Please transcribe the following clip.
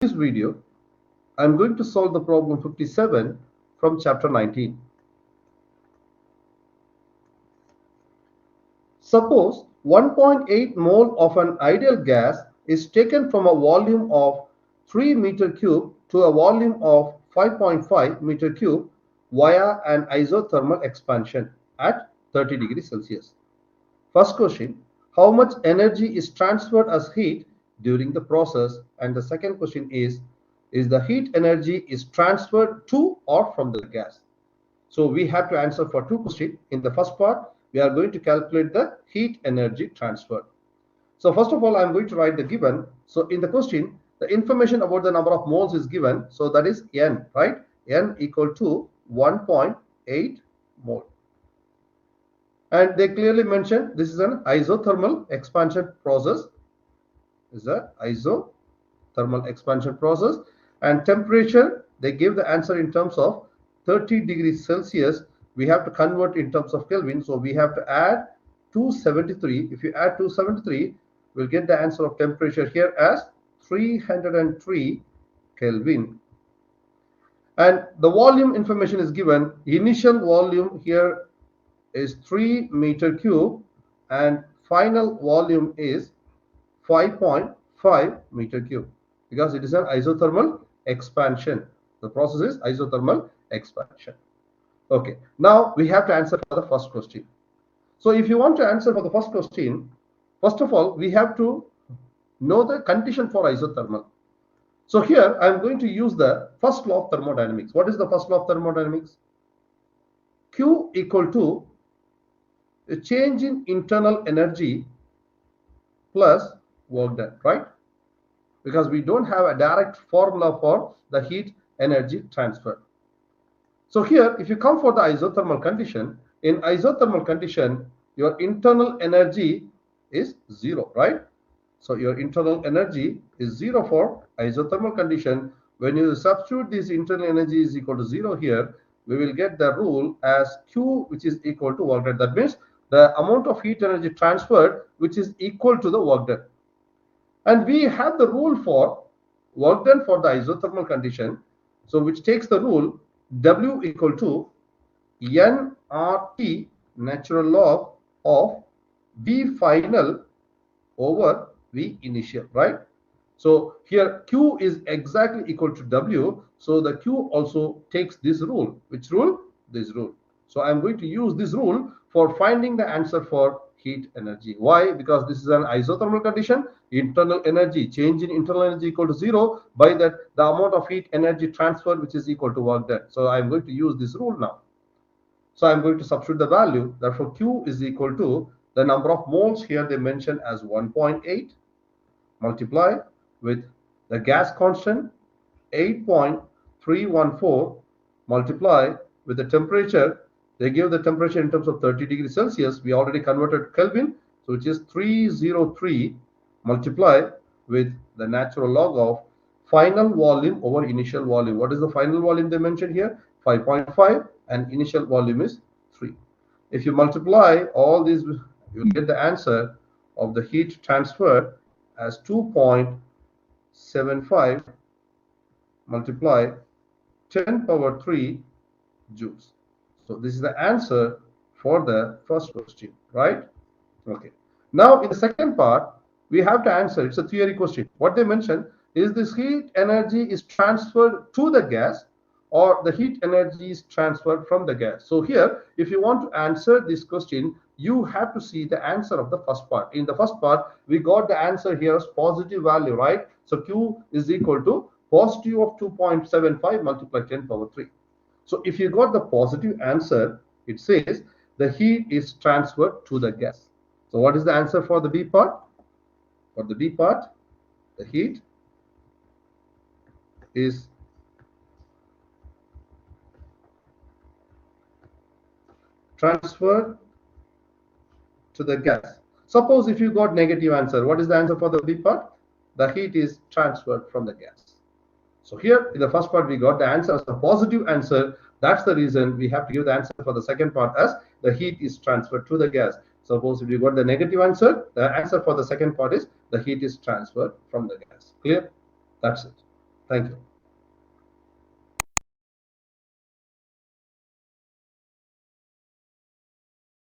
this video, I'm going to solve the problem 57 from chapter 19. Suppose 1.8 mole of an ideal gas is taken from a volume of 3 meter cube to a volume of 5.5 meter cube via an isothermal expansion at 30 degrees Celsius. First question, how much energy is transferred as heat during the process? And the second question is the heat energy is transferred to or from the gas? So we have to answer for two questions. In the first part, we are going to calculate the heat energy transfer. So first of all, I'm going to write the given. So in the question, the information about the number of moles is given. So that is N, right? N equal to 1.8 mole. And they clearly mentioned this is an isothermal expansion process. This is an isothermal expansion process. And temperature, they give the answer in terms of 30 degrees Celsius. We have to convert in terms of Kelvin. So we have to add 273. If you add 273, we'll get the answer of temperature here as 303 Kelvin. And the volume information is given. Initial volume here is 3 meter cube and final volume is 5.5 meter cube because it is an isothermal expansion. The process is isothermal expansion. Okay, now we have to answer for the first question. So if you want to answer for the first question, first of all, we have to know the condition for isothermal. So here I am going to use the first law of thermodynamics. What is the first law of thermodynamics? Q equal to a change in internal energy plus work done, right? Because we don't have a direct formula for the heat energy transfer. So here, if you come for the isothermal condition, in isothermal condition, your internal energy is 0, right? So your internal energy is 0 for isothermal condition. When you substitute this internal energy is equal to 0 here, we will get the rule as Q, which is equal to work done. That means the amount of heat energy transferred, which is equal to the work done. And we have the rule for work done for the isothermal condition. So which takes the rule W equal to nRT natural log of V final over V initial, right? So here Q is exactly equal to W. So the Q also takes this rule. Which rule? This rule. So I'm going to use this rule for finding the answer for heat energy. Why? Because this is an isothermal condition. Internal energy, change in internal energy equal to 0. By that, the amount of heat energy transferred, which is equal to work done. So I'm going to use this rule now. So I'm going to substitute the value. Therefore, Q is equal to the number of moles here they mention as 1.8 multiply with the gas constant 8.314 multiply with the temperature. They give the temperature in terms of 30 degrees Celsius. We already converted Kelvin, so which is 303 multiply with the natural log of final volume over initial volume. What is the final volume they mentioned here? 5.5 and initial volume is 3. If you multiply all these, you will get the answer of the heat transferred as 2.75 multiply 10 power 3 joules. So this is the answer for the first question, right? Okay. Now in the second part, we have to answer. It's a theory question. What they mention is this heat energy is transferred to the gas or the heat energy is transferred from the gas. So here, if you want to answer this question, you have to see the answer of the first part. In the first part, we got the answer here as positive value, right? So Q is equal to positive of 2.75 multiplied 10 power 3. So if you got the positive answer, it says the heat is transferred to the gas. So what is the answer for the B part? For the B part, the heat is transferred to the gas. Suppose if you got negative answer, what is the answer for the B part? The heat is transferred from the gas. So here in the first part we got the answer as a positive answer. That's the reason we have to give the answer for the second part as the heat is transferred to the gas. Suppose if you got the negative answer, the answer for the second part is the heat is transferred from the gas. Clear? That's it. Thank you.